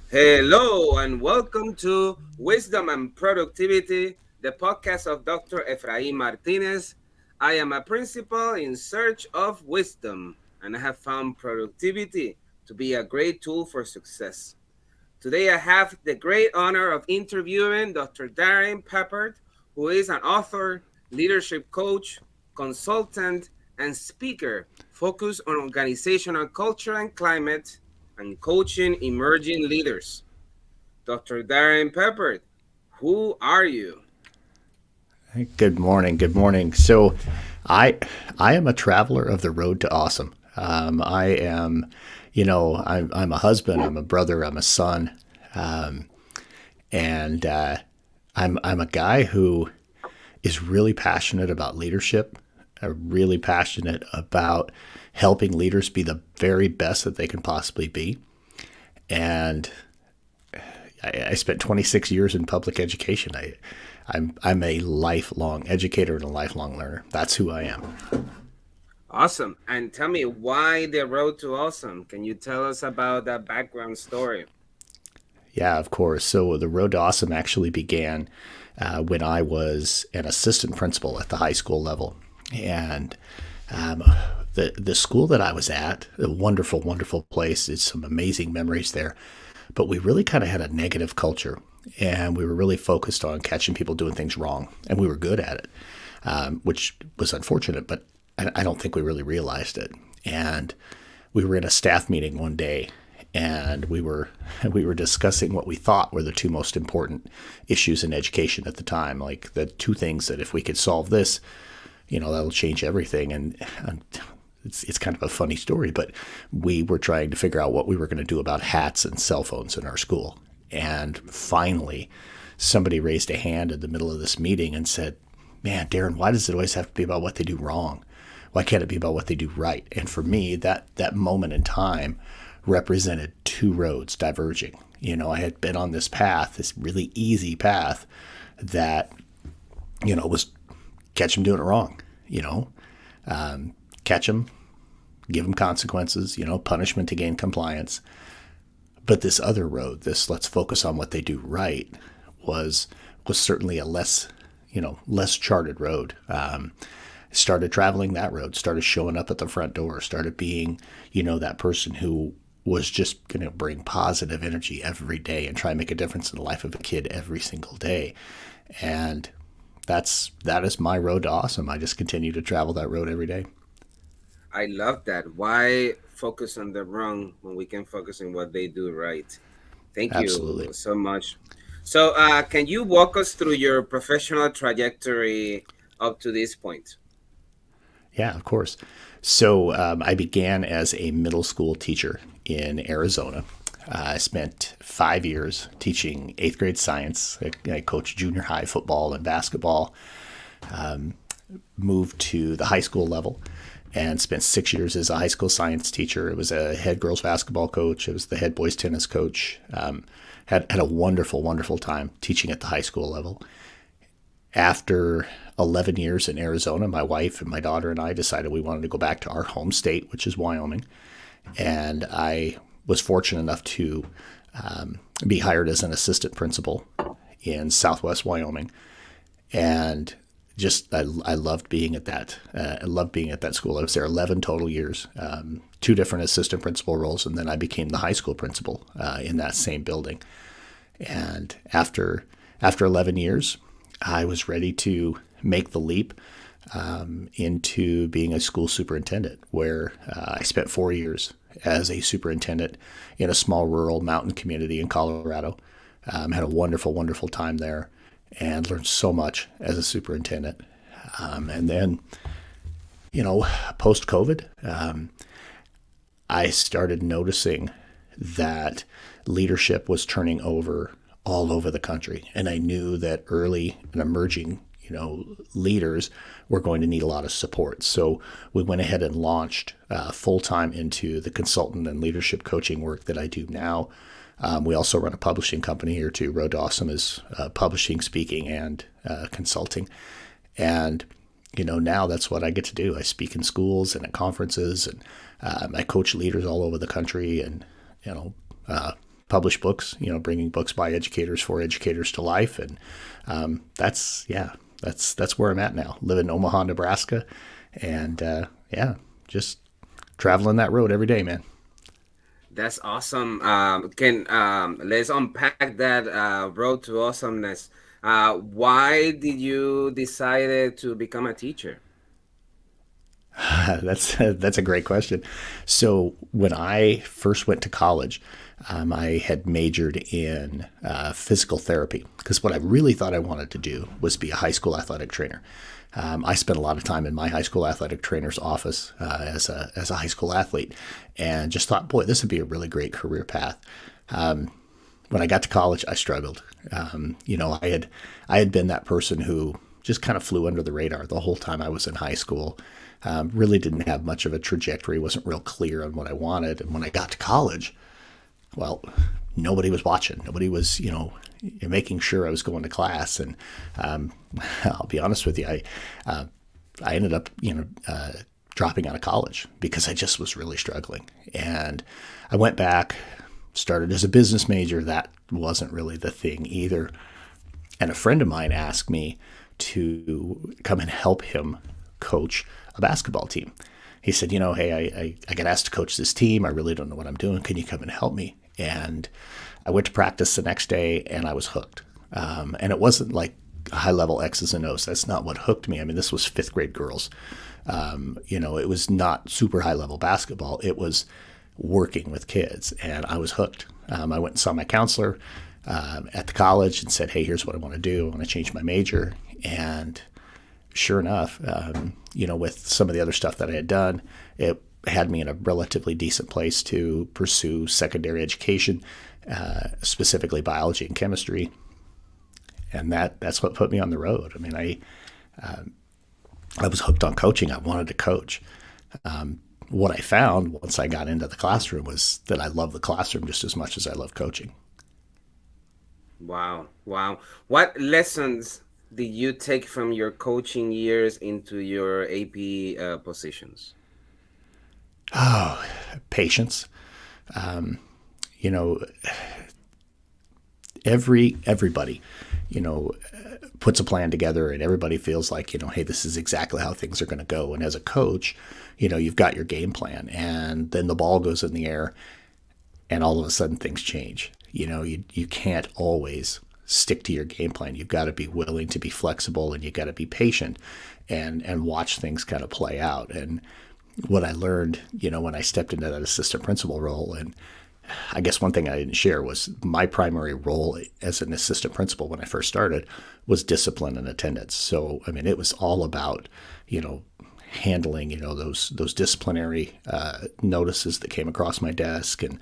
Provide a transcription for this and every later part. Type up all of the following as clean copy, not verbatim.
Hello and welcome to Wisdom and Productivity, the podcast of Dr. Efraín Martinez. I am a principal in search of wisdom, and I have found productivity to be a great tool for success. Today, I have the great honor of interviewing Dr. Darrin Peppard, who is an author, leadership coach, consultant, and speaker focused on organizational culture and climate and coaching emerging leaders. Dr. Darrin Peppard, who are you? Good morning. Good morning. So, I I am a traveler of the road to awesome. I am, I'm a husband. I'm a brother. I'm a son, and I'm a guy who is really passionate about leadership. Really passionate about helping leaders be the very best that they can possibly be. And I spent 26 years in public education. I'm a lifelong educator and a lifelong learner. That's who I am. Awesome. And tell me why the road to awesome. Can you tell us about that background story? Yeah, of course. So the road to awesome actually began when I was an assistant principal at the high school level, and um, the school that I was at, a wonderful, wonderful place. It's some amazing memories there, but we really kind of had a negative culture, and we were really focused on catching people doing things wrong, and we were good at it, which was unfortunate, but I don't think we really realized it. And we were in a staff meeting one day, and we were discussing what we thought were the two most important issues in education at the time, like the two things that if we could solve this, that'll change everything. And it's kind of a funny story, but we were trying to figure out what we were going to do about hats and cell phones in our school. And finally, somebody raised a hand in the middle of this meeting and said, "Man, Darrin, why does it always have to be about what they do wrong? Why can't it be about what they do right?" And for me, that moment in time represented two roads diverging. I had been on this path, this really easy path that, was catch them doing it wrong, catch them, give them consequences, punishment to gain compliance. But this other road, this let's focus on what they do right, was was certainly a less charted road. Started traveling that road, started showing up at the front door, started being, that person who was just going to bring positive energy every day and try and make a difference in the life of a kid every single day. And that is my road to awesome. I just continue to travel that road every day. I love that. Why focus on the wrong when we can focus on what they do right? Thank you Absolutely. so much. So, can you walk us through your professional trajectory up to this point? Yeah, of course. So I began as a middle school teacher in Arizona. I spent 5 years teaching eighth grade science. I coached junior high football and basketball. Moved to the high school level and spent 6 years as a high school science teacher. It was a head girls basketball coach. It was the head boys tennis coach. Had a wonderful, wonderful time teaching at the high school level. After 11 years in Arizona, my wife and my daughter and I decided we wanted to go back to our home state, which is Wyoming. And I was fortunate enough to be hired as an assistant principal in Southwest Wyoming. And just I loved being at that. I loved being at that school. I was there 11 total years, two different assistant principal roles, and then I became the high school principal in that same building. And after 11 years, I was ready to make the leap into being a school superintendent, where I spent 4 years as a superintendent in a small rural mountain community in Colorado. Had a wonderful, wonderful time there and learned so much as a superintendent. And then, post COVID, I started noticing that leadership was turning over all over the country. And I knew that early and emerging, leaders were going to need a lot of support. So we went ahead and launched full time into the consultant and leadership coaching work that I do now. We also run a publishing company here too. Road to Awesome is publishing, speaking, and consulting. And now that's what I get to do. I speak in schools and at conferences, and I coach leaders all over the country, and publish books, bringing books by educators for educators to life. And that's where I'm at now. Live in Omaha, Nebraska. And just traveling that road every day, man. That's awesome. Can let's unpack that road to awesomeness. Why did you decide to become a teacher? That's a great question. So when I first went to college, I had majored in physical therapy because what I really thought I wanted to do was be a high school athletic trainer. I spent a lot of time in my high school athletic trainer's office as a high school athlete, and just thought, boy, this would be a really great career path. When I got to college, I struggled. I had been that person who just kind of flew under the radar the whole time I was in high school. Really didn't have much of a trajectory, wasn't real clear on what I wanted. And when I got to college, well, nobody was watching. Nobody was, making sure I was going to class. And I'll be honest with you, I ended up, dropping out of college because I just was really struggling. And I went back, started as a business major. That wasn't really the thing either. And a friend of mine asked me to come and help him coach a basketball team. He said, hey, I got asked to coach this team. I really don't know what I'm doing. Can you come and help me? And I went to practice the next day and I was hooked. And it wasn't like high level X's and O's. That's not what hooked me. I mean, this was fifth grade girls. It was not super high level basketball. It was working with kids and I was hooked. I went and saw my counselor at the college and said, hey, here's what I want to do. I want to change my major. And sure enough, with some of the other stuff that I had done, it had me in a relatively decent place to pursue secondary education, specifically biology and chemistry. And that's what put me on the road. I mean, I was hooked on coaching. I wanted to coach. What I found once I got into the classroom was that I love the classroom just as much as I love coaching. Wow. What lessons did you take from your coaching years into your AP positions? Oh, patience. Everybody, puts a plan together and everybody feels like, hey, this is exactly how things are going to go. And as a coach, you've got your game plan and then the ball goes in the air and all of a sudden things change. You can't always stick to your game plan. You've got to be willing to be flexible and you got to be patient and watch things kind of play out. And what I learned, when I stepped into that assistant principal role, and I guess one thing I didn't share was my primary role as an assistant principal when I first started was discipline and attendance. So, I mean, it was all about, handling, those disciplinary notices that came across my desk and,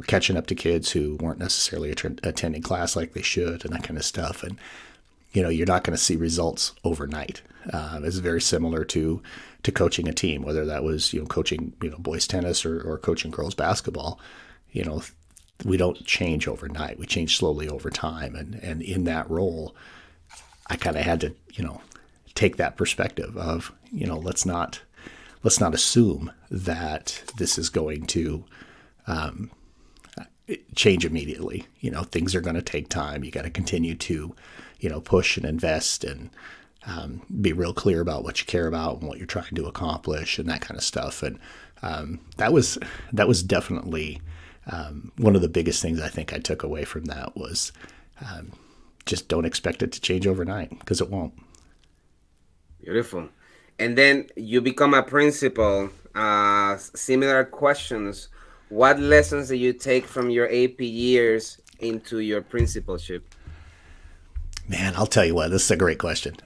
catching up to kids who weren't necessarily attending class like they should and that kind of stuff. And, you're not going to see results overnight. It's very similar to coaching a team, whether that was, coaching, boys tennis or coaching girls basketball. We don't change overnight. We change slowly over time. And in that role, I kind of had to, take that perspective of, let's not assume that this is going to change immediately. Things are going to take time. You got to continue to, push and invest and be real clear about what you care about and what you're trying to accomplish and that kind of stuff. And that was definitely one of the biggest things I think I took away from that was just don't expect it to change overnight because it won't. Beautiful. And then you become a principal. Similar questions. What lessons do you take from your AP years into your principalship? Man, I'll tell you what, this is a great question.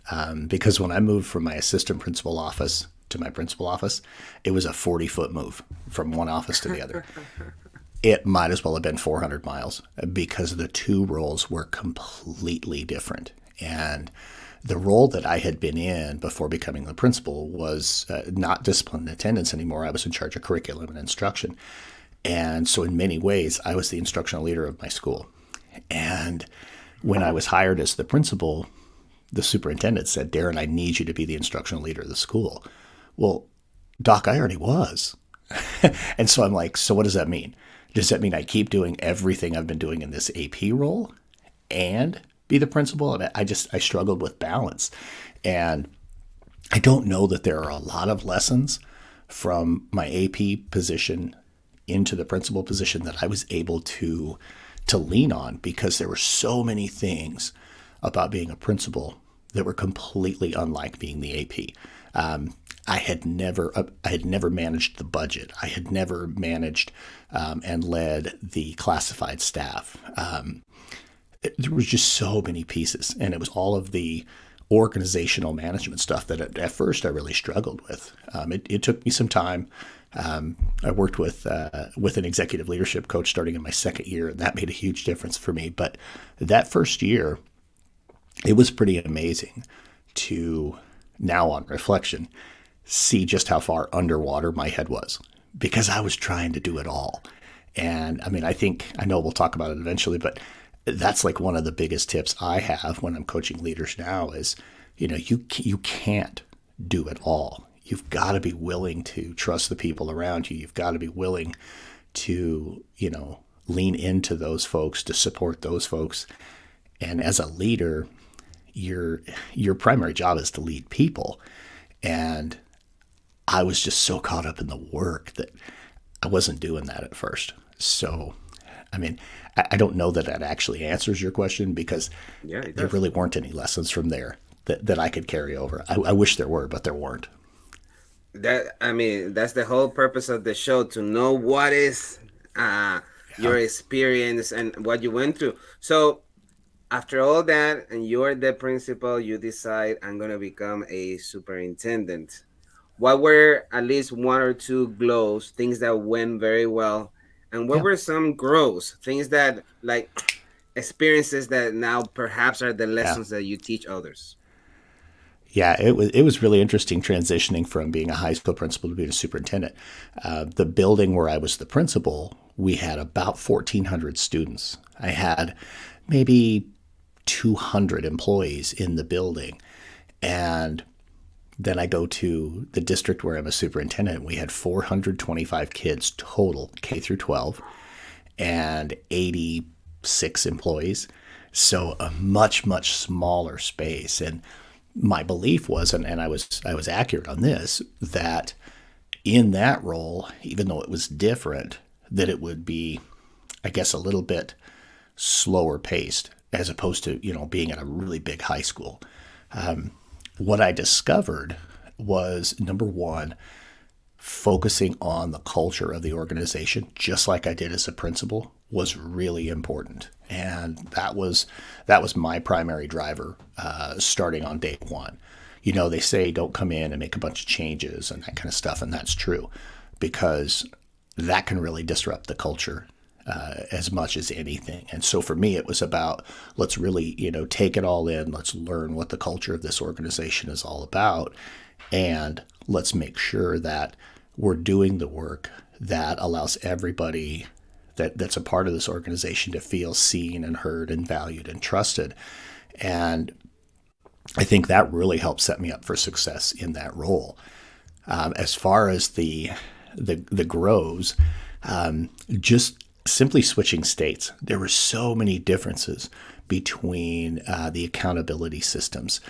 Because when I moved from my assistant principal office to my principal office, it was a 40-foot move from one office to the other. It might as well have been 400 miles because the two roles were completely different. And the role that I had been in before becoming the principal was not discipline and attendance anymore. I was in charge of curriculum and instruction. And so in many ways, I was the instructional leader of my school. And when I was hired as the principal, the superintendent said, Darrin, I need you to be the instructional leader of the school. Well, Doc, I already was. And so I'm like, so what does that mean? Does that mean I keep doing everything I've been doing in this AP role and be the principal? And I struggled with balance. And I don't know that there are a lot of lessons from my AP position into the principal position that I was able to lean on, because there were so many things about being a principal that were completely unlike being the AP. I had never managed the budget. I had never managed and led the classified staff. There was just so many pieces, and it was all of the organizational management stuff that at first I really struggled with. It took me some time. I worked with an executive leadership coach starting in my second year, and that made a huge difference for me. But that first year, it was pretty amazing to, now on reflection, see just how far underwater my head was, because I was trying to do it all. And I mean, I know we'll talk about it eventually, but that's like one of the biggest tips I have when I'm coaching leaders now is, you can't do it all. You've got to be willing to trust the people around you. You've got to be willing to, lean into those folks, to support those folks. And as a leader, your primary job is to lead people. And I was just so caught up in the work that I wasn't doing that at first. So, I mean, I don't know that actually answers your question, because there really weren't any lessons from there that I could carry over. I wish there were, but there weren't. That's the whole purpose of the show, to know what is your experience and what you went through. So after all that, and you're the principal, you decide, I'm going to become a superintendent. What were at least one or two glows, things that went very well? And what were some grows, things that, like, experiences that now perhaps are the lessons that you teach others? Yeah, it was really interesting transitioning from being a high school principal to being a superintendent. The building where I was the principal, we had about 1,400 students. I had maybe 200 employees in the building. And then I go to the district where I'm a superintendent. We had 425 kids total, K through 12, and 86 employees. So a much, much smaller space. And my belief was, and I was accurate on this, that in that role, even though it was different, that it would be, I guess, a little bit slower paced as opposed to, being at a really big high school. What I discovered was, number one, focusing on the culture of the organization, just like I did as a principal, was really important. And that was my primary driver starting on day one. They say don't come in and make a bunch of changes and that kind of stuff, and that's true, because that can really disrupt the culture as much as anything. And so for me, it was about, let's really, take it all in. Let's learn what the culture of this organization is all about. And let's make sure that we're doing the work that allows everybody that's a part of this organization to feel seen and heard and valued and trusted. And I think that really helped set me up for success in that role. As far as the grows, just simply switching states. There were so many differences between the accountability systems,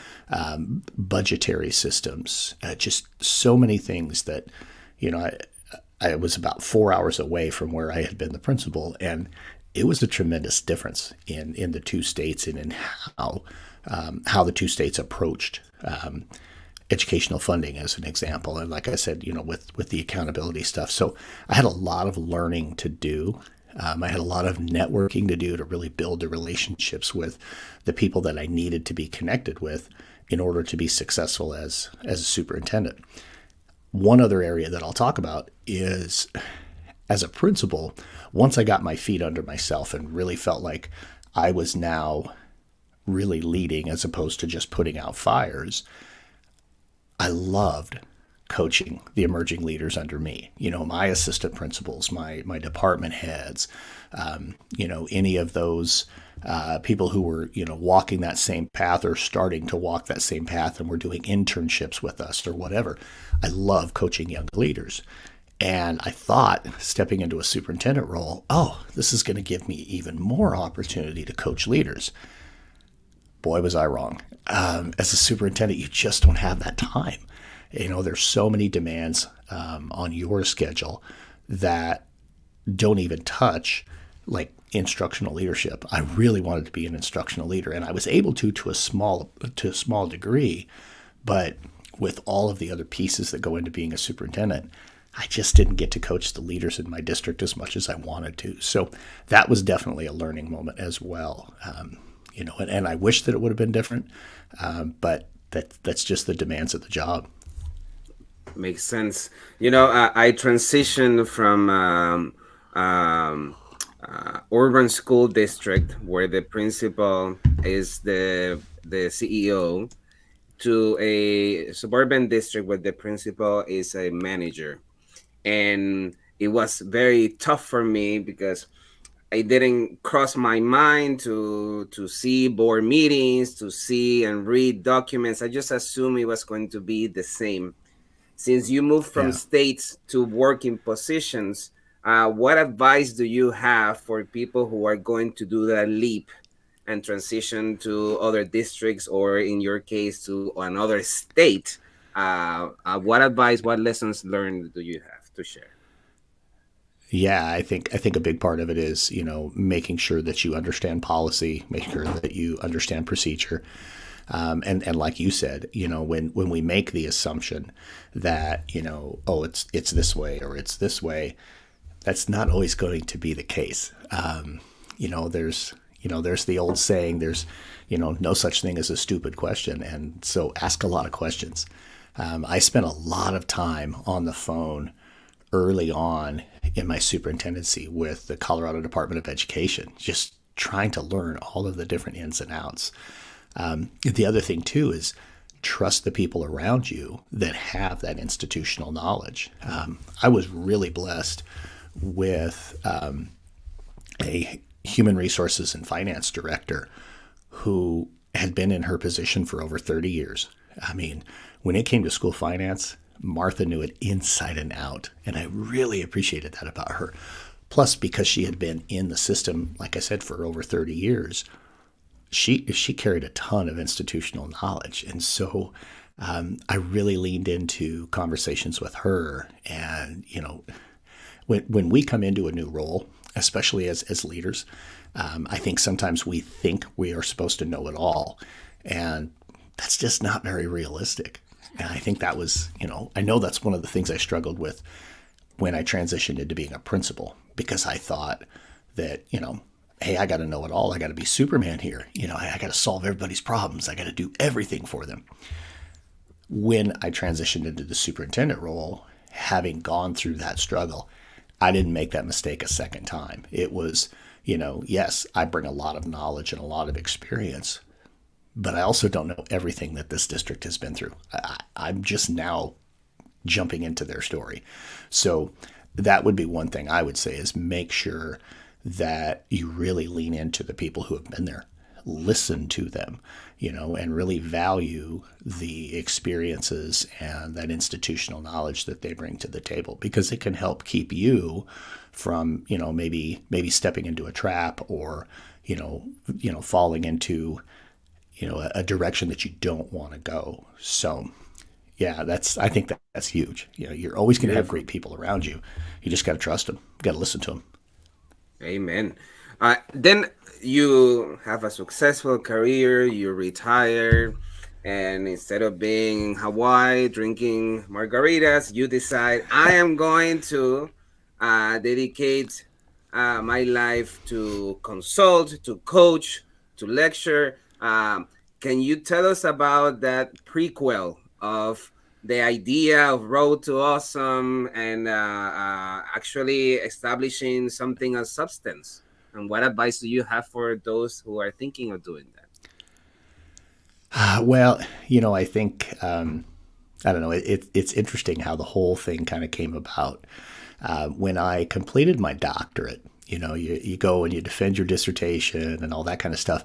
budgetary systems, just so many things that, I was about 4 hours away from where I had been the principal, and it was a tremendous difference in the two states and in how the two states approached educational funding, as an example. And like I said, with the accountability stuff. So I had a lot of learning to do. I had a lot of networking to do to really build the relationships with the people that I needed to be connected with in order to be successful as a superintendent. One other area that I'll talk about is, as a principal, once I got my feet under myself and really felt like I was now really leading as opposed to just putting out fires, I loved coaching the emerging leaders under me. My assistant principals, my department heads, any of those people who were, walking that same path or starting to walk that same path and were doing internships with us or whatever. I love coaching young leaders. And I thought stepping into a superintendent role, oh, this is going to give me even more opportunity to coach leaders. Boy, was I wrong. As a superintendent, you just don't have that time. There's so many demands on your schedule that don't even touch like instructional leadership. I really wanted to be an instructional leader, and I was able to a small degree, but with all of the other pieces that go into being a superintendent, I just didn't get to coach the leaders in my district as much as I wanted to. So that was definitely a learning moment as well. And I wish that it would have been different, but that's just the demands of the job. Makes sense. I transitioned from urban school district where the principal is the CEO to a suburban district where the principal is a manager. And it was very tough for me because it didn't cross my mind to see board meetings, to see and read documents. I just assumed it was going to be the same. Since you moved from Yeah. states to working positions, what advice do you have for people who are going to do that leap and transition to other districts, or in your case, to another state? What advice, what lessons learned do you have to share? Yeah, I think a big part of it is, making sure that you understand policy, make sure that you understand procedure. And like you said, when we make the assumption that, oh, it's this way or it's this way, that's not always going to be the case. There's the old saying, there's, no such thing as a stupid question. And so ask a lot of questions. I spent a lot of time on the phone early on in my superintendency with the Colorado Department of Education, just trying to learn all of the different ins and outs. The other thing too is trust the people around you that have that institutional knowledge. I was really blessed with a human resources and finance director who had been in her position for over 30 years. I mean, when it came to school finance, Martha knew it inside and out, and I really appreciated that about her. Plus, because she had been in the system, like I said, for over 30 years, she carried a ton of institutional knowledge. And so I really leaned into conversations with her. And, when we come into a new role, especially as leaders, I think sometimes we think we are supposed to know it all. And that's just not very realistic. And I think that was, I know that's one of the things I struggled with when I transitioned into being a principal, because I thought that, hey, I got to know it all. I got to be Superman here. I got to solve everybody's problems. I got to do everything for them. When I transitioned into the superintendent role, having gone through that struggle, I didn't make that mistake a second time. It was, yes, I bring a lot of knowledge and a lot of experience, but I also don't know everything that this district has been through. I'm just now jumping into their story. So that would be one thing I would say, is make sure that you really lean into the people who have been there, listen to them, and really value the experiences and that institutional knowledge that they bring to the table, because it can help keep you from, maybe stepping into a trap, or, falling into, a direction that you don't want to go. So yeah, I think that's huge. You're always going to have Beautiful. great people around you. You just got to trust them. You got to listen to them. Amen. Then you have a successful career, you retire, and instead of being in Hawaii drinking margaritas, you decide, I am going to dedicate my life to consult, to coach, to lecture. Can you tell us about that prequel of the idea of Road to Awesome, and actually establishing something of substance? And what advice do you have for those who are thinking of doing that? Well, I think, I don't know, it's interesting how the whole thing kind of came about. When I completed my doctorate, you go and you defend your dissertation and all that kind of stuff.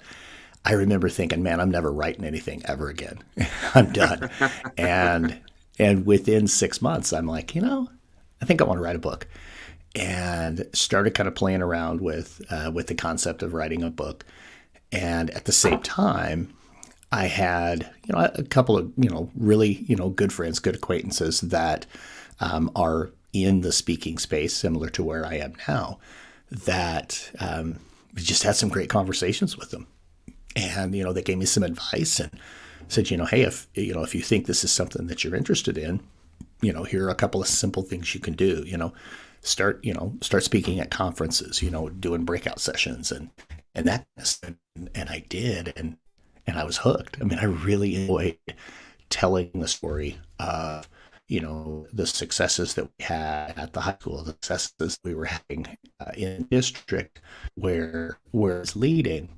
I remember thinking, man, I'm never writing anything ever again. I'm done. And within 6 months, I'm like, I think I want to write a book, and started kind of playing around with the concept of writing a book. And at the same time, I had a couple of really good friends, good acquaintances that are in the speaking space, similar to where I am now. That we just had some great conversations with them, and they gave me some advice and said, hey, if you think this is something that you're interested in, here are a couple of simple things you can do. Start speaking at conferences, doing breakout sessions and that kind of stuff. And I did, and I was hooked. I mean, I really enjoyed telling the story of the successes that we had at the high school, the successes we were having in district where it's leading,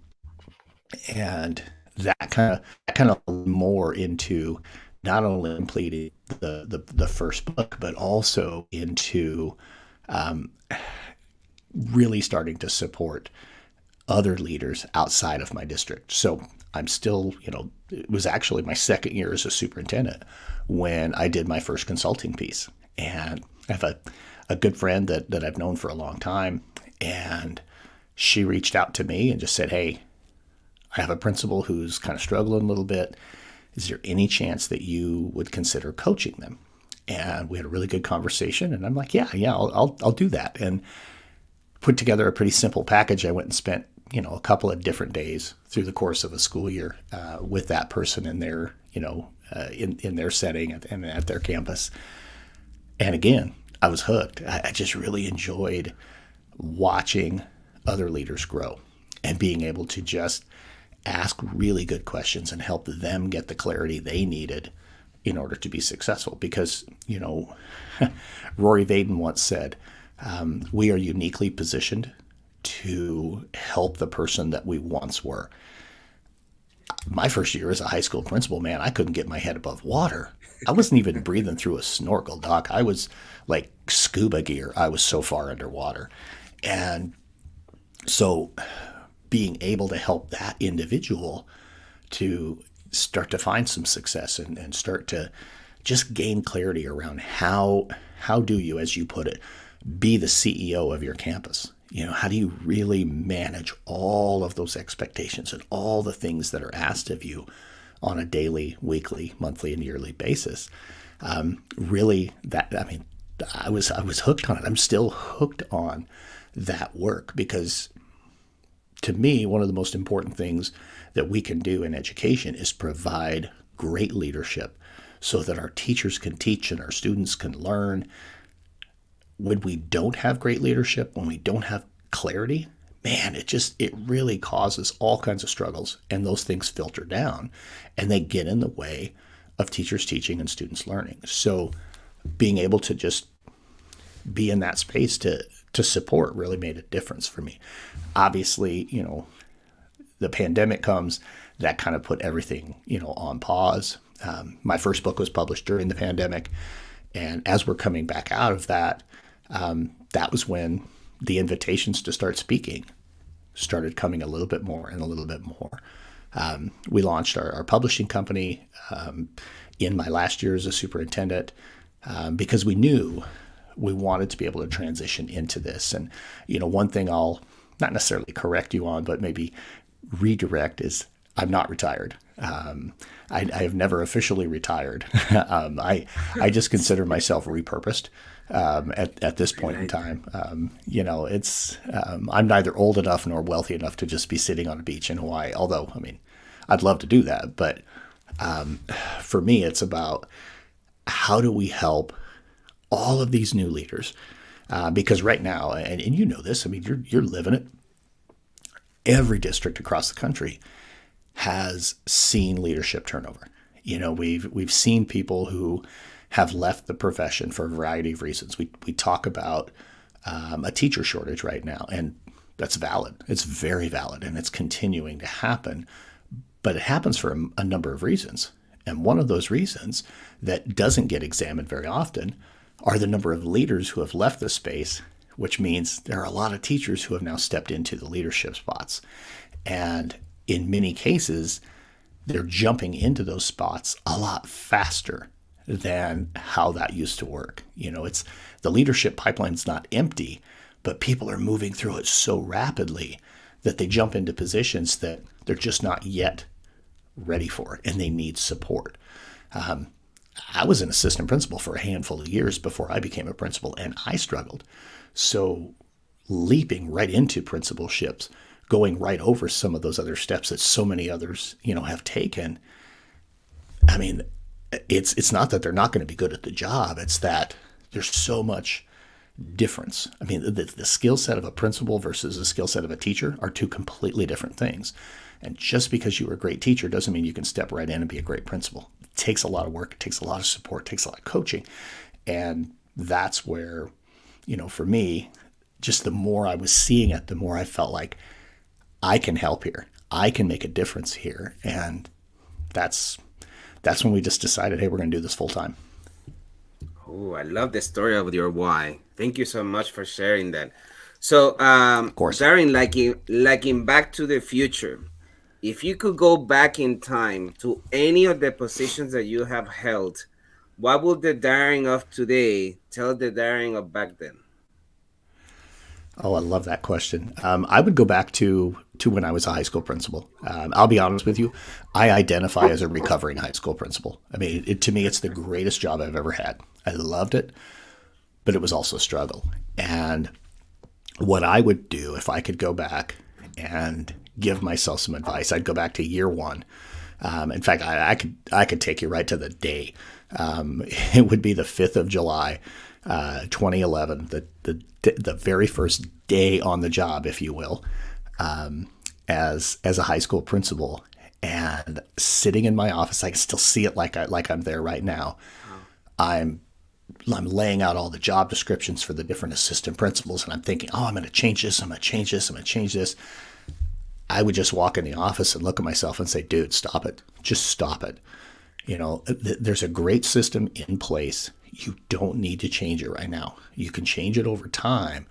and that kind of more into not only completing the first book, but also into um, really starting to support other leaders outside of my district. So I'm still, it was actually my second year as a superintendent when I did my first consulting piece. And I have a good friend that I've known for a long time. And she reached out to me and just said, hey, I have a principal who's kind of struggling a little bit. Is there any chance that you would consider coaching them? And we had a really good conversation. And I'm like, yeah, I'll do that. And put together a pretty simple package. I went and spent a couple of different days through the course of a school year with that person in their in their setting and at their campus. And again, I was hooked. I just really enjoyed watching other leaders grow and being able to just ask really good questions and help them get the clarity they needed in order to be successful. Because Rory Vaden once said, we are uniquely positioned to help the person that we once were. My first year as a high school principal, man, I couldn't get my head above water. I wasn't even breathing through a snorkel, Doc. I was like scuba gear. I was so far underwater. And so being able to help that individual to start to find some success and start to just gain clarity around how do you, as you put it, be the CEO of your campus. How do you really manage all of those expectations and all the things that are asked of you on a daily, weekly, monthly, and yearly basis? Really, I was hooked on it. I'm still hooked on that work because, to me, one of the most important things that we can do in education is provide great leadership so that our teachers can teach and our students can learn. When we don't have great leadership, when we don't have clarity, man, it really causes all kinds of struggles, and those things filter down and they get in the way of teachers teaching and students learning. So being able to just be in that space to support really made a difference for me. Obviously, the pandemic comes, that kind of put everything, on pause. My first book was published during the pandemic, and as we're coming back out of that, that was when the invitations to start speaking started coming a little bit more and a little bit more. We launched our publishing company in my last year as a superintendent because we knew we wanted to be able to transition into this. And, one thing I'll not necessarily correct you on, but maybe redirect is I'm not retired. I have never officially retired. I just consider myself repurposed at this point in time. I'm neither old enough nor wealthy enough to just be sitting on a beach in Hawaii. Although, I'd love to do that. But for me, it's about how do we help all of these new leaders? Because right now, and you know this, you're living it. Every district across the country has seen leadership turnover. We've seen people who have left the profession for a variety of reasons. We talk about a teacher shortage right now, and that's valid. It's very valid, and it's continuing to happen. But it happens for a number of reasons. And one of those reasons that doesn't get examined very often are the number of leaders who have left the space, which means there are a lot of teachers who have now stepped into the leadership spots. And in many cases, they're jumping into those spots a lot faster than how that used to work. It's the leadership pipeline's not empty, but people are moving through it so rapidly that they jump into positions that they're just not yet ready for, and they need support. I was an assistant principal for a handful of years before I became a principal, and I struggled. So leaping right into principalships, going right over some of those other steps that so many others, have taken. I mean, it's not that they're not going to be good at the job. It's that there's so much difference. I mean, the skill set of a principal versus the skill set of a teacher are two completely different things. And just because you're a great teacher doesn't mean you can step right in and be a great principal. It takes a lot of work. It takes a lot of support. It takes a lot of coaching. And that's where, for me, just the more I was seeing it, the more I felt like I can help here. I can make a difference here. And that's when we just decided, hey, we're going to do this full time. Oh, I love the story of your why. Thank you so much for sharing that. So, Of course. Darrin, like in Back to the Future, if you could go back in time to any of the positions that you have held, what would the Darrin of today tell the Darrin of back then? Oh, I love that question. I would go back to when I was a high school principal. I'll be honest with you. I identify as a recovering high school principal. I mean, to me, it's the greatest job I've ever had. I loved it, but it was also a struggle. And what I would do if I could go back and give myself some advice, I'd go back to year one. In fact, I could take you right to the day. It would be the 5th of July, 2011, the very first day on the job, if you will, as a high school principal, and sitting in my office. I can still see it like I'm there right now. I'm laying out all the job descriptions for the different assistant principals, and I'm thinking, oh, I'm going to change this. I'm going to change this. I'm going to change this. I would just walk in the office and look at myself and say, dude, stop it. Just stop it. There's a great system in place. You don't need to change it right now. You can change it over time,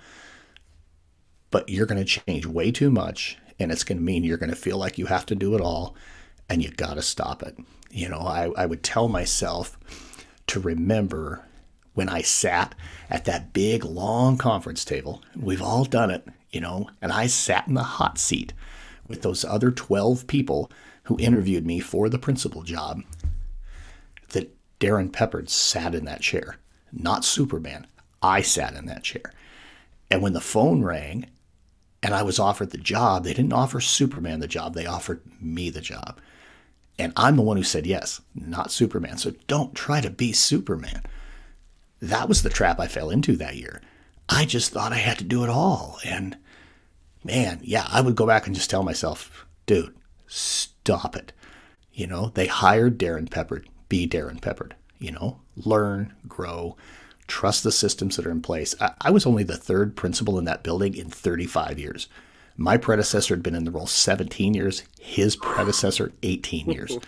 but you're going to change way too much, and it's going to mean you're going to feel like you have to do it all, and you got to stop it. I would tell myself to remember when I sat at that big, long conference table. We've all done it, and I sat in the hot seat with those other 12 people who interviewed me for the principal job, that Darrin Peppard sat in that chair, not Superman. I sat in that chair. And when the phone rang and I was offered the job, they didn't offer Superman the job. They offered me the job. And I'm the one who said yes, not Superman. So don't try to be Superman. That was the trap I fell into that year. I just thought I had to do it all. And man, yeah, I would go back and just tell myself, dude, stop it. They hired Darrin Peppard. Be Darrin Peppard. Learn, grow, trust the systems that are in place. I was only the third principal in that building in 35 years. My predecessor had been in the role 17 years, his predecessor 18 years.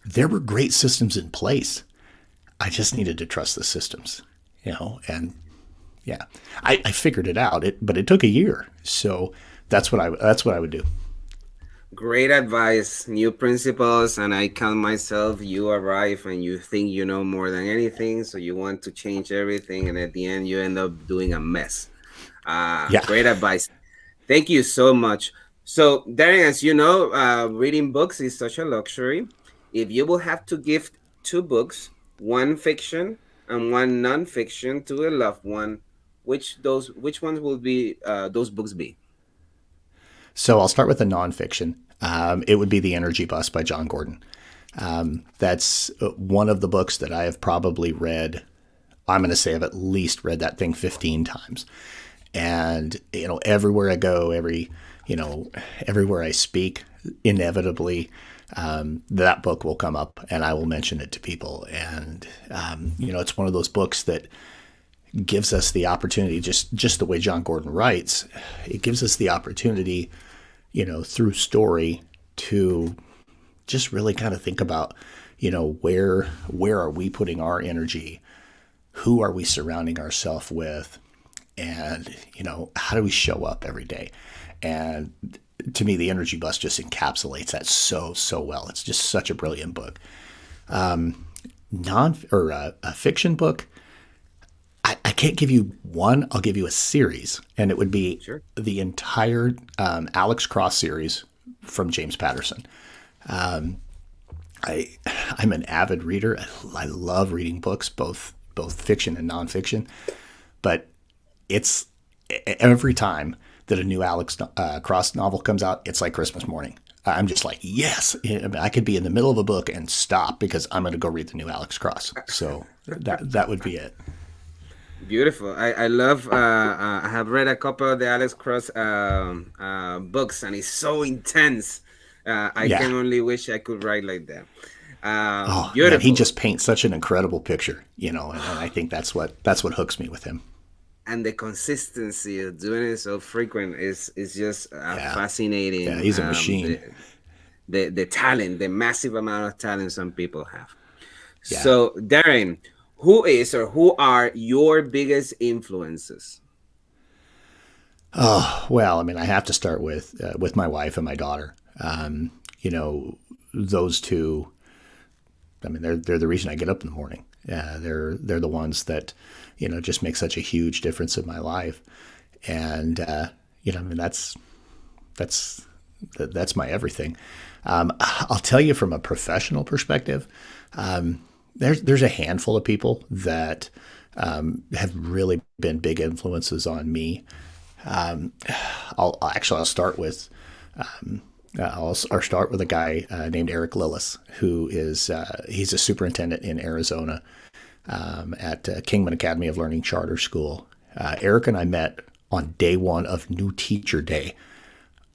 There were great systems in place. I just needed to trust the systems, and yeah, I figured it out, but it took a year. So that's what I would do. Great advice, new principles, and I count myself. You arrive and you think you know more than anything, so you want to change everything, and at the end, you end up doing a mess. Yeah. Great advice. Thank you so much. So, Darrin, as you know, reading books is such a luxury. If you will have to gift two books, one fiction and one nonfiction, to a loved one, which ones will be those books be? So I'll start with the nonfiction. It would be The Energy Bus by John Gordon. That's one of the books that I have probably read. I'm going to say I've at least read that thing 15 times. And, everywhere I go, everywhere I speak, inevitably, that book will come up and I will mention it to people. And, it's one of those books that gives us the opportunity, just the way John Gordon writes, it gives us the opportunity, through story to just really kind of think about, where are we putting our energy? Who are we surrounding ourselves with? And, how do we show up every day? And to me, The Energy Bus just encapsulates that so well. It's just such a brilliant book. a fiction book, I can't give you one. I'll give you a series, and it would be Sure. the entire Alex Cross series from James Patterson. I I'm an avid reader. I love reading books, both fiction and nonfiction. But it's every time that a new Alex Cross novel comes out, it's like Christmas morning. I'm just like, yes, I could be in the middle of a book and stop because I'm going to go read the new Alex Cross. So that would be it. Beautiful. I love. I have read a couple of the Alex Cross books, and it's so intense. I Yeah. can only wish I could write like that. Oh man, he Beautiful. just paints such an incredible picture, and I think that's what hooks me with him. And the consistency of doing it so frequent is just Yeah. Yeah, fascinating. he's a machine. The talent, the massive amount of talent some people have. Yeah. So, Darren, who is or who are your biggest influences? Oh, well, I mean, I have to start with my wife and my daughter. You know, those two. I mean, they're the reason I get up in the morning. They're the ones that, just make such a huge difference in my life. And I mean, that's my everything. I'll tell you from a professional perspective. There's a handful of people that have really been big influences on me. I'll start with I'll start with a guy named Eric Lillis, who is he's a superintendent in Arizona at Kingman Academy of Learning Charter School. Eric and I met on day one of New Teacher Day,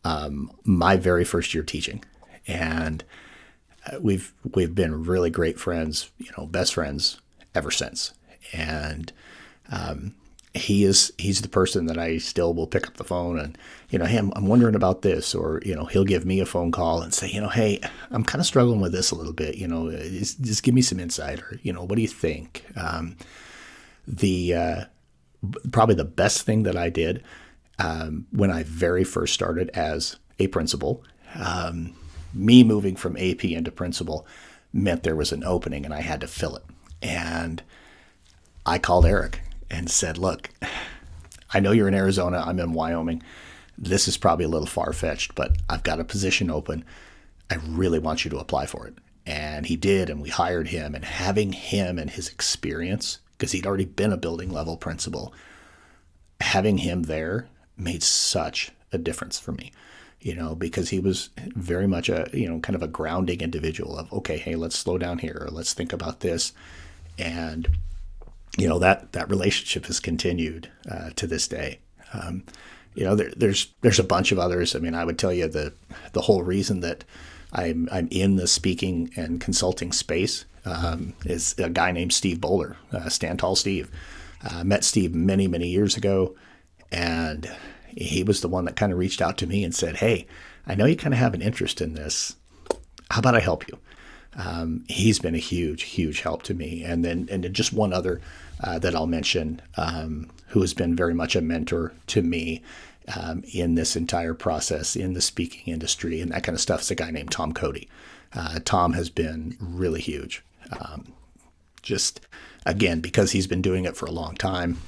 my very first year teaching, and we've been really great friends, best friends ever since. And he's the person that I still will pick up the phone and, hey, I'm wondering about this, or he'll give me a phone call and say, hey, I'm kind of struggling with this a little bit, just give me some insight, or what do you think? The Probably the best thing that I did when I very first started as a principal, me moving from AP into principal meant there was an opening and I had to fill it. And I called Eric and said, look, I know you're in Arizona, I'm in Wyoming. This is probably a little far-fetched, but I've got a position open. I really want you to apply for it. And he did, and we hired him. And having him and his experience, because he'd already been a building level principal, having him there made such a difference for me, because he was very much a, kind of a grounding individual of, okay, hey, let's slow down here, or let's think about this. And, that relationship has continued to this day. There's a bunch of others. I mean, I would tell you the whole reason that I'm in the speaking and consulting space is a guy named Steve Bowler, Stand Tall Steve. Met Steve many, many years ago, and he was the one that kind of reached out to me and said, hey, I know you kind of have an interest in this. How about I help you? He's been a huge, huge help to me. And then just one other that I'll mention, who has been very much a mentor to me in this entire process in the speaking industry and that kind of stuff, is a guy named Tom Cody. Tom has been really huge. Just again, because he's been doing it for a long time,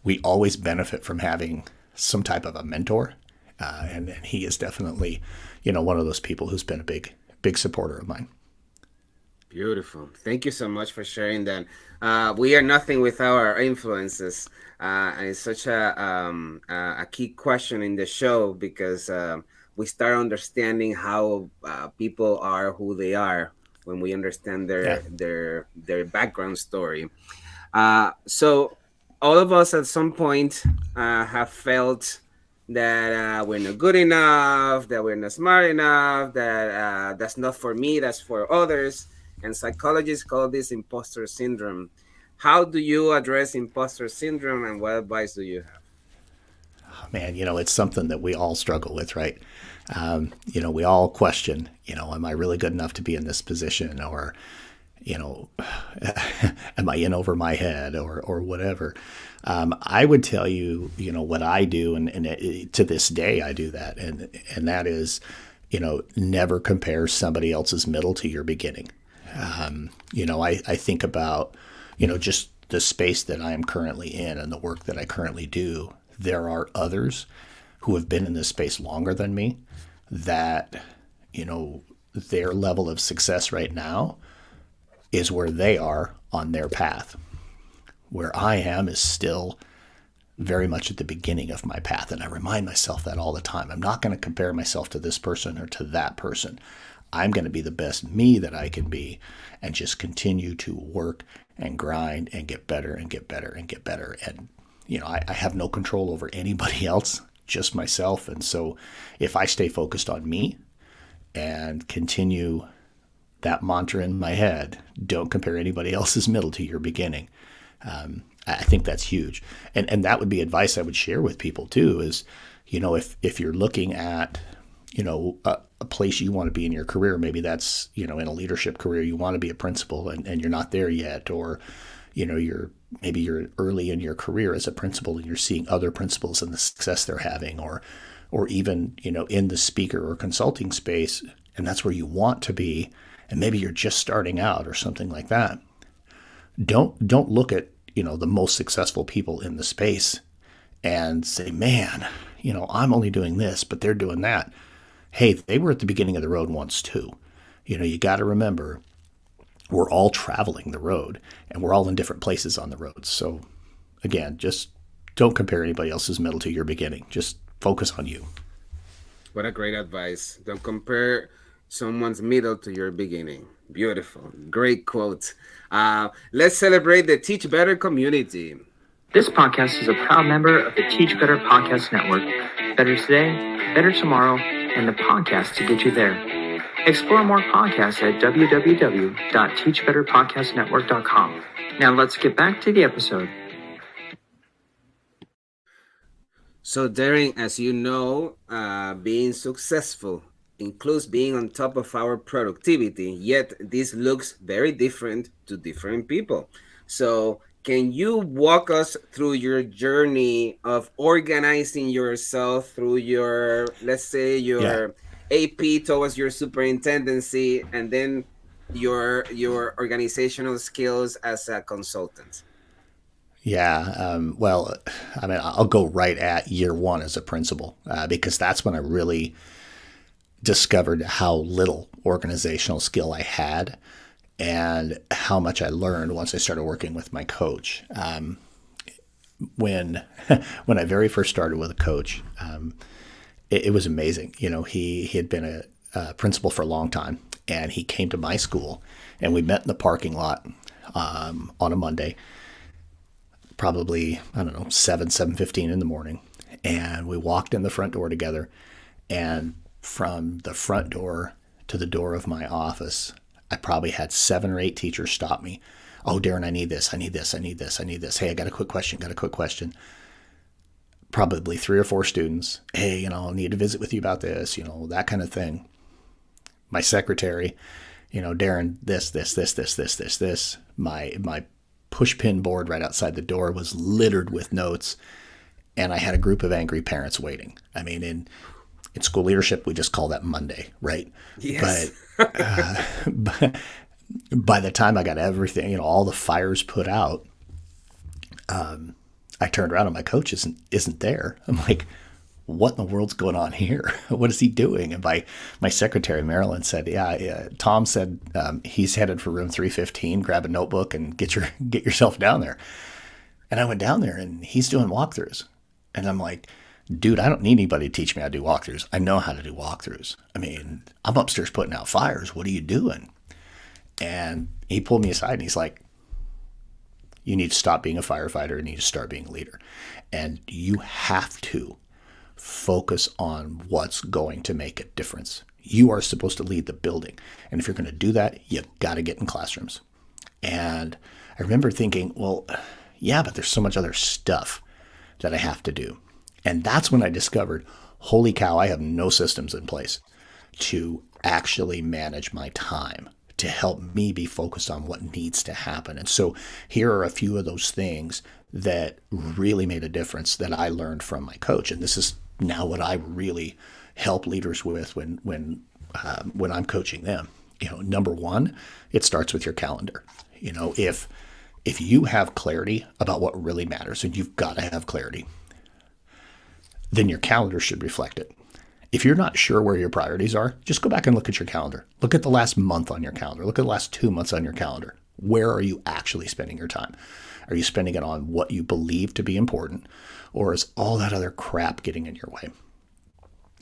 we always benefit from having some type of a mentor. And he is definitely, one of those people who's been a big, big supporter of mine. Beautiful. Thank you so much for sharing that. We are nothing without our influences. And it's such a key question in the show because we start understanding how people are who they are when we understand Yeah. their background story. So all of us at some point have felt that we're not good enough, that we're not smart enough, that that's not for me, that's for others. And psychologists call this imposter syndrome. How do you address imposter syndrome, and what advice do you have? Man, it's something that we all struggle with, right? We all question, am I really good enough to be in this position, or, you know, am I in over my head, or whatever? I would tell you, what I do, and to this day I do that, and that is, never compare somebody else's middle to your beginning. I think about, just the space that I am currently in and the work that I currently do. There are others who have been in this space longer than me that, their level of success right now is where they are on their path. Where I am is still very much at the beginning of my path. And I remind myself that all the time. I'm not going to compare myself to this person or to that person. I'm going to be the best me that I can be and just continue to work and grind and get better and get better and get better. And, I have no control over anybody else, just myself. And so if I stay focused on me and continue that mantra in my head, don't compare anybody else's middle to your beginning. I think that's huge. And that would be advice I would share with people too is, if you're looking at, a place you want to be in your career, maybe that's, in a leadership career, you want to be a principal and you're not there yet, or, you're early in your career as a principal and you're seeing other principals and the success they're having, or even, in the speaker or consulting space, and that's where you want to be. And maybe you're just starting out or something like that. Don't look at, the most successful people in the space and say, man, I'm only doing this, but they're doing that. Hey, they were at the beginning of the road once too. You got to remember we're all traveling the road and we're all in different places on the road. So again, just don't compare anybody else's middle to your beginning. Just focus on you. What a great advice. Don't compare someone's middle to your beginning. Beautiful. Great quote. Let's celebrate the Teach Better community. This podcast is a proud member of the Teach Better Podcast Network. Better today, better tomorrow, and the podcast to get you there. Explore more podcasts at www.teachbetterpodcastnetwork.com. Now let's get back to the episode. So, Darrin, as you know, being successful includes being on top of our productivity, yet this looks very different to different people. So, can you walk us through your journey of organizing yourself through your, let's say, your AP towards your superintendency, and then your organizational skills as a consultant? Yeah. Well, I'll go right at year one as a principal because that's when I really discovered how little organizational skill I had and how much I learned once I started working with my coach. When I very first started with a coach, it was amazing. He had been a principal for a long time, and he came to my school, and we met in the parking lot on a Monday, probably, 7:15 in the morning, and we walked in the front door together, and from the front door to the door of my office, I probably had 7 or 8 teachers stop me. Oh, Darrin, I need this. Hey, I got a quick question. Probably 3 or 4 students. Hey, I need to visit with you about this, that kind of thing. My secretary, Darrin, this. My push pin board right outside the door was littered with notes, and I had a group of angry parents waiting. In school leadership, we just call that Monday, right? Yes. But by the time I got everything, all the fires put out, I turned around and my coach isn't there. I'm like, what in the world's going on here? What is he doing? And my secretary, Marilyn, said, yeah, Tom said he's headed for room 315. Grab a notebook and get yourself down there. And I went down there and he's doing walkthroughs. And I'm like, dude, I don't need anybody to teach me how to do walkthroughs. I know how to do walkthroughs. I'm upstairs putting out fires. What are you doing? And he pulled me aside and he's like, you need to stop being a firefighter and you need to start being a leader. And you have to focus on what's going to make a difference. You are supposed to lead the building. And if you're going to do that, you've got to get in classrooms. And I remember thinking, well, yeah, but there's so much other stuff that I have to do. And that's when I discovered, holy cow, I have no systems in place to actually manage my time, to help me be focused on what needs to happen. And so here are a few of those things that really made a difference that I learned from my coach. And this is now what I really help leaders with when I'm coaching them. Number one, it starts with your calendar. If you have clarity about what really matters, and you've got to have clarity, then your calendar should reflect it. If you're not sure where your priorities are, just go back and look at your calendar. Look at the last month on your calendar. Look at the last 2 months on your calendar. Where are you actually spending your time? Are you spending it on what you believe to be important, or is all that other crap getting in your way?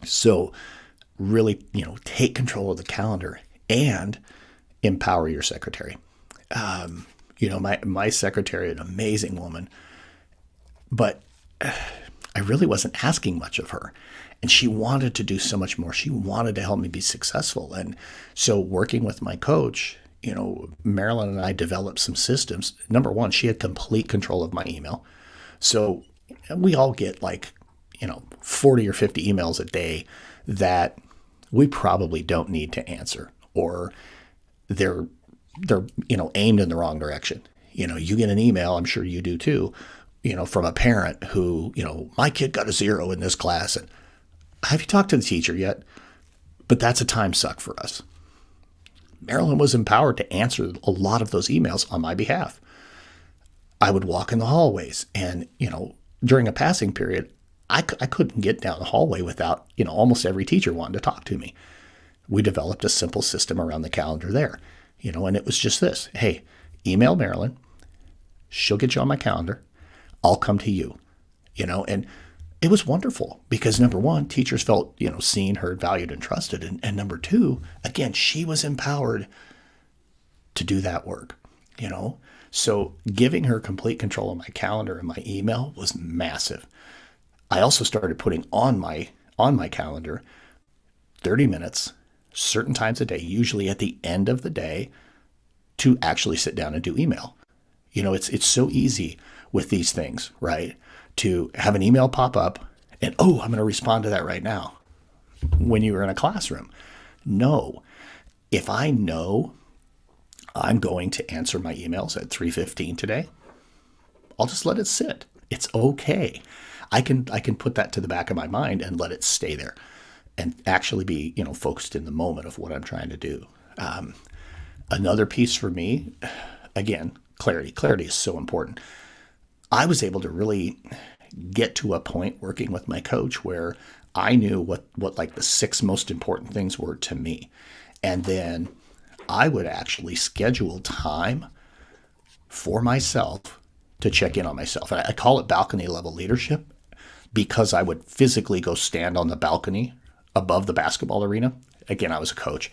So really, take control of the calendar and empower your secretary. My secretary, an amazing woman, but I really wasn't asking much of her. And she wanted to do so much more. She wanted to help me be successful. And so working with my coach, Marilyn and I developed some systems. Number one, she had complete control of my email. So we all get 40 or 50 emails a day that we probably don't need to answer, or they're aimed in the wrong direction. You get an email, I'm sure you do too, from a parent who, my kid got a 0 in this class, and have you talked to the teacher yet? But that's a time suck for us. Marilyn was empowered to answer a lot of those emails on my behalf. I would walk in the hallways, and, during a passing period, I couldn't get down the hallway without, almost every teacher wanting to talk to me. We developed a simple system around the calendar there, and it was just this. Hey, email Marilyn. She'll get you on my calendar. I'll come to you, and it was wonderful because number one, teachers felt, seen, heard, valued, and trusted. And number two, again, she was empowered to do that work, So giving her complete control of my calendar and my email was massive. I also started putting on my calendar 30 minutes, certain times a day, usually at the end of the day, to actually sit down and do email. It's so easy with these things, right? To have an email pop up and, I'm going to respond to that right now when you were in a classroom. No, if I know I'm going to answer my emails at 3:15 today, I'll just let it sit. It's okay. I can put that to the back of my mind and let it stay there and actually be, focused in the moment of what I'm trying to do. Another piece for me, again, clarity. Clarity is so important. I was able to really get to a point working with my coach where I knew what the 6 most important things were to me. And then I would actually schedule time for myself to check in on myself. I call it balcony level leadership because I would physically go stand on the balcony above the basketball arena. Again, I was a coach.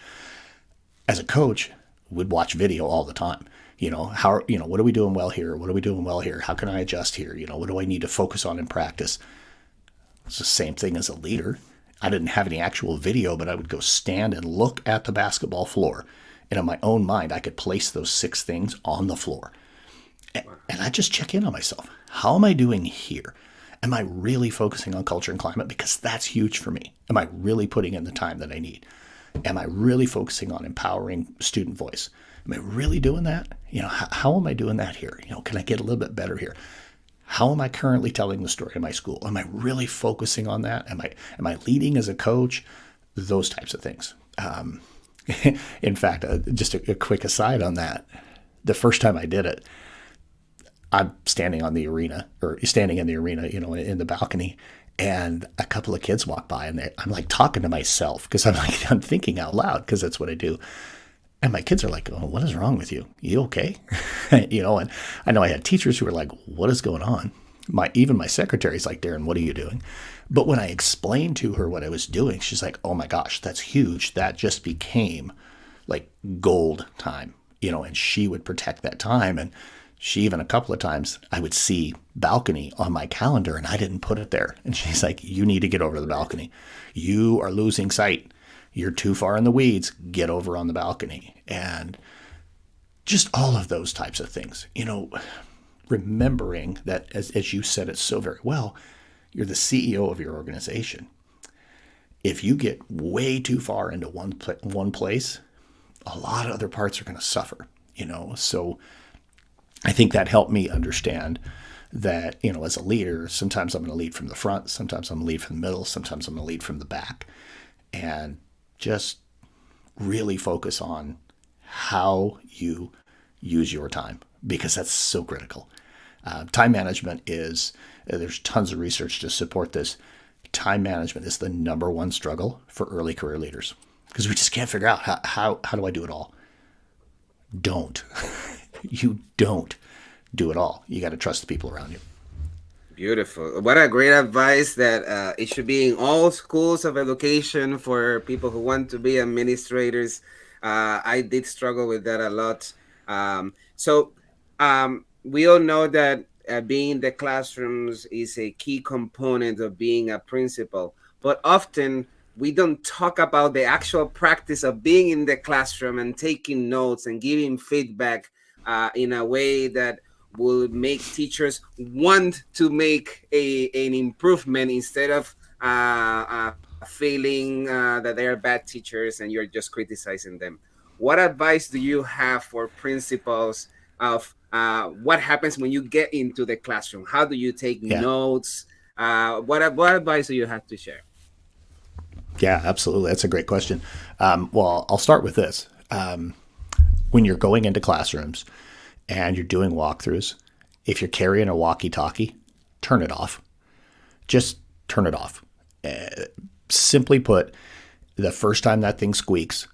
As a coach, we'd watch video all the time. What are we doing well here? What are we doing well here? How can I adjust here? What do I need to focus on in practice? It's the same thing as a leader. I didn't have any actual video, but I would go stand and look at the basketball floor. And in my own mind, I could place those 6 things on the floor. And I just check in on myself. How am I doing here? Am I really focusing on culture and climate? Because that's huge for me. Am I really putting in the time that I need? Am I really focusing on empowering student voice? Am I really doing that? How am I doing that here? Can I get a little bit better here? How am I currently telling the story in my school? Am I really focusing on that? Am I leading as a coach? Those types of things. In fact, just a quick aside on that. The first time I did it, I'm standing in the arena, in the balcony, and a couple of kids walk by, and I'm talking to myself because I'm thinking out loud because that's what I do. And my kids are like, "Oh, what is wrong with you? You okay?" And I know I had teachers who were like, "What is going on?" Even my secretary's like, "Darrin, what are you doing?" But when I explained to her what I was doing, she's like, "Oh my gosh, that's huge. That just became gold time," and she would protect that time. And she even a couple of times I would see balcony on my calendar and I didn't put it there. And she's like, "You need to get over to the balcony. You are losing sight. You're too far in the weeds. Get over on the balcony." And just all of those types of things, remembering that, as you said it so very well, you're the CEO of your organization. If you get way too far into one place, a lot of other parts are going to suffer, So I think that helped me understand that, as a leader, sometimes I'm going to lead from the front, sometimes I'm going to lead from the middle, sometimes I'm going to lead from the back. And just really focus on how you use your time, because that's so critical. Time management is, there's tons of research to support this. Time management is the number one struggle for early career leaders, because we just can't figure out how do I do it all? Don't. You don't do it all. You got to trust the people around you. Beautiful. What a great advice that it should be in all schools of education for people who want to be administrators. I did struggle with that a lot. We all know that being in the classrooms is a key component of being a principal, but often we don't talk about the actual practice of being in the classroom and taking notes and giving feedback in a way that will make teachers want to make an improvement instead of feeling that they are bad teachers and you're just criticizing them. What advice do you have for principals of what happens when you get into the classroom? How do you take Yeah. notes? What advice do you have to share? Yeah, absolutely. That's a great question. Well, I'll start with this. When you're going into classrooms and you're doing walkthroughs, if you're carrying a walkie-talkie, turn it off. Just turn it off. Simply put, the first time that thing squeaks,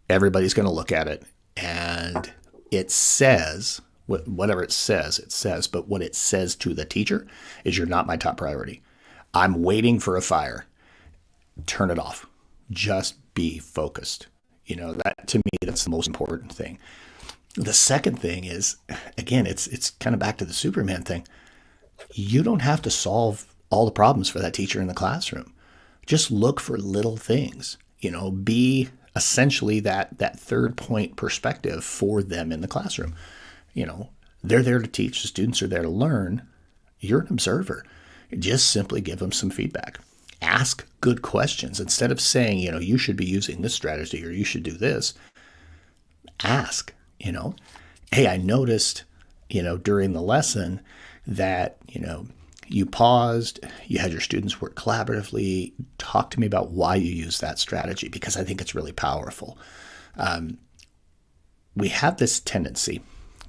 everybody's going to look at it, and it says, whatever it says, but what it says to the teacher is, you're not my top priority. I'm waiting for a fire. Turn it off. Just be focused. That, to me, that's the most important thing. The second thing is, again, it's kind of back to the Superman thing. You don't have to solve all the problems for that teacher in the classroom. Just look for little things. Be essentially that third point perspective for them in the classroom. They're there to teach. The students are there to learn. You're an observer. Just simply give them some feedback. Ask good questions. Instead of saying, you should be using this strategy or you should do this, ask, hey, I noticed, during the lesson that, you paused, you had your students work collaboratively. Talk to me about why you use that strategy, because I think it's really powerful. We have this tendency,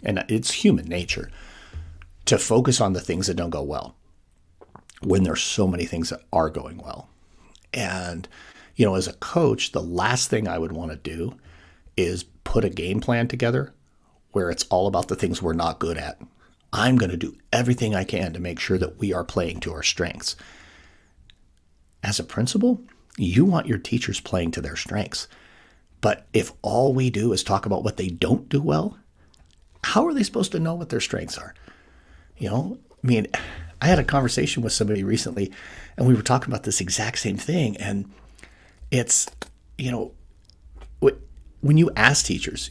and it's human nature, to focus on the things that don't go well when there's so many things that are going well. And, as a coach, the last thing I would want to do is put a game plan together where it's all about the things we're not good at. I'm going to do everything I can to make sure that we are playing to our strengths. As a principal, you want your teachers playing to their strengths. But if all we do is talk about what they don't do well, how are they supposed to know what their strengths are? I had a conversation with somebody recently, and we were talking about this exact same thing. And it's, when you ask teachers,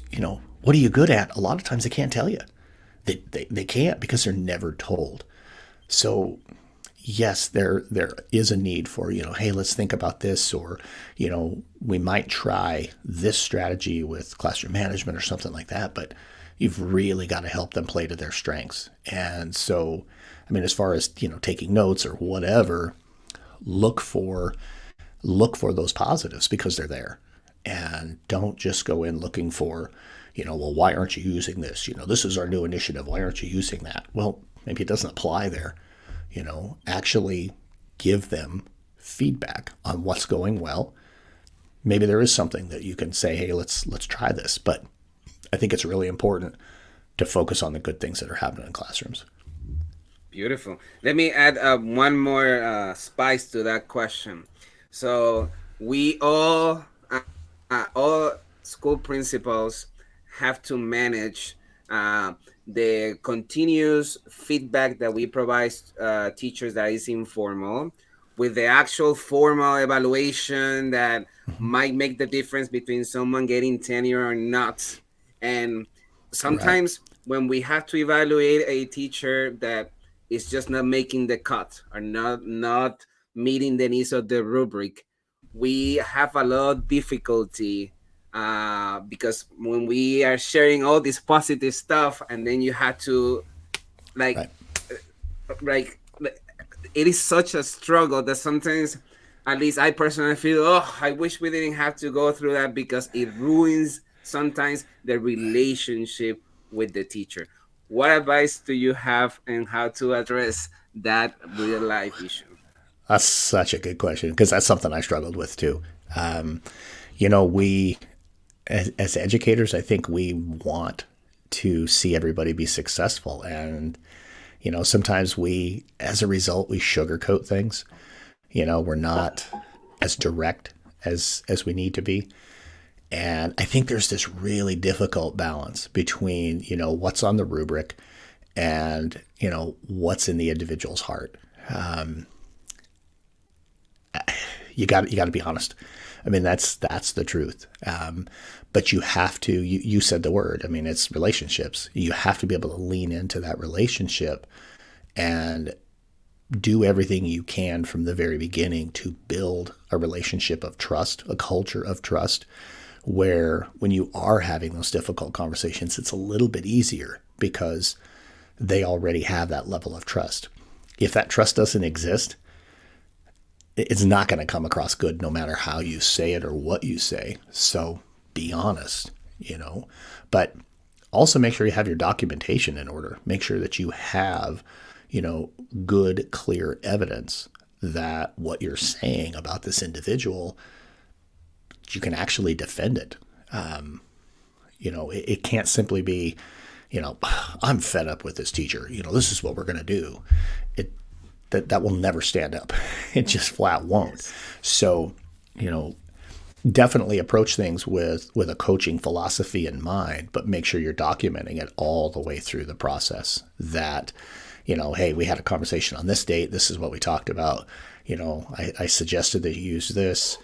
what are you good at? A lot of times they can't tell you. They can't, because they're never told. So yes, there is a need for, hey, let's think about this, or, we might try this strategy with classroom management or something like that, but you've really got to help them play to their strengths. And so, as far as, taking notes or whatever, look for those positives, because they're there. And don't just go in looking for, well, why aren't you using this? This is our new initiative. Why aren't you using that? Well, maybe it doesn't apply there. Actually give them feedback on what's going well. Maybe there is something that you can say, hey, let's try this. But I think it's really important to focus on the good things that are happening in classrooms. Beautiful. Let me add one more spice to that question. So we all school principals have to manage the continuous feedback that we provide teachers that is informal, with the actual formal evaluation that might make the difference between someone getting tenure or not. And sometimes when we have to evaluate a teacher that is just not making the cut or not meeting the needs of the rubric, we have a lot of difficulty because when we are sharing all this positive stuff, and then you have to like it is such a struggle that sometimes At least I personally feel, oh, I wish we didn't have to go through that because it ruins sometimes the relationship with the teacher. What advice do you have on how to address that real life issue? That's such a good question because that's something I struggled with too. Um, we as educators, I think we want to see everybody be successful, and sometimes we, as a result, we sugarcoat things. We're not as direct as we need to be. And I think there's this really difficult balance between, what's on the rubric and, what's in the individual's heart. You got to be honest. I mean, that's the truth. But you have to, you said the word, I mean, it's relationships. You have to be able to lean into that relationship and do everything you can from the very beginning to build a relationship of trust, a culture of trust, where when you are having those difficult conversations, it's a little bit easier because they already have that level of trust. If that trust doesn't exist, it's not going to come across good no matter how you say it or what you say. So be honest, but also make sure you have your documentation in order. Make sure that you have, good, clear evidence that what you're saying about this individual, you can actually defend it. It can't simply be, I'm fed up with this teacher. This is what we're going to do. That will never stand up. It just flat won't. So, definitely approach things with a coaching philosophy in mind, but make sure you're documenting it all the way through the process. That, hey, we had a conversation on this date. This is what we talked about. I suggested that you use this.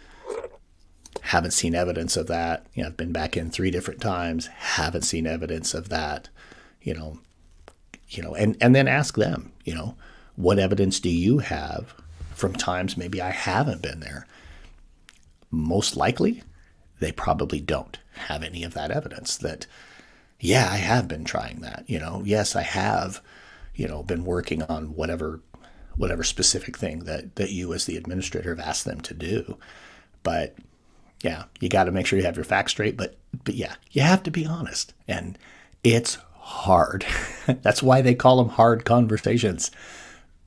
Haven't seen evidence of that. I've been back in 3 different times. Haven't seen evidence of that. And then ask them, what evidence do you have from times maybe I haven't been there? Most likely, they probably don't have any of that evidence that, yeah, I have been trying that. Yes, I have, been working on whatever specific thing that you as the administrator have asked them to do. But yeah, you got to make sure you have your facts straight. But yeah, you have to be honest. And it's hard. That's why they call them hard conversations,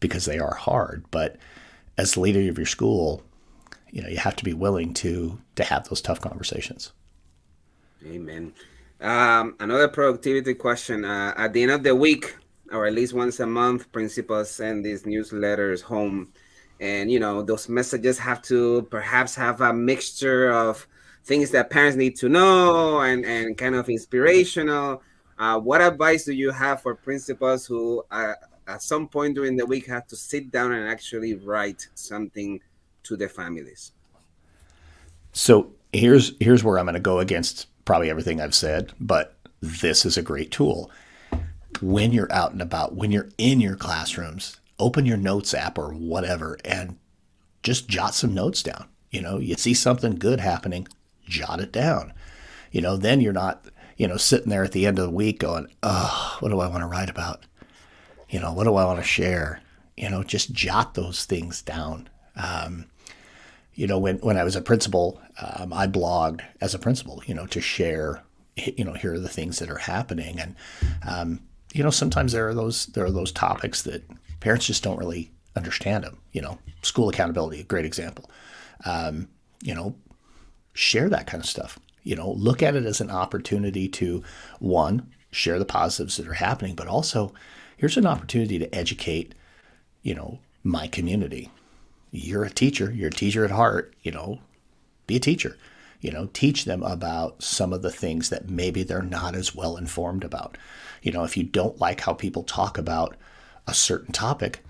because they are hard. But as the leader of your school, you have to be willing to have those tough conversations. Amen. Another productivity question. At the end of the week, or at least once a month, principals send these newsletters home. And, those messages have to perhaps have a mixture of things that parents need to know and kind of inspirational. What advice do you have for principals who at some point during the week have to sit down and actually write something to the families? So here's where I'm going to go against probably everything I've said, but this is a great tool. When you're out and about, when you're in your classrooms, open your notes app or whatever and just jot some notes down. You see something good happening, jot it down. Then you're not, sitting there at the end of the week going, oh, what do I want to write about? What do I want to share? Just jot those things down. When I was a principal, I blogged as a principal, to share, here are the things that are happening. And, sometimes there are those topics that parents just don't really understand them. School accountability, a great example. Share that kind of stuff. Look at it as an opportunity to, one, share the positives that are happening, but also here's an opportunity to educate, my community. You're a teacher at heart, be a teacher, teach them about some of the things that maybe they're not as well informed about. If you don't like how people talk about a certain topic,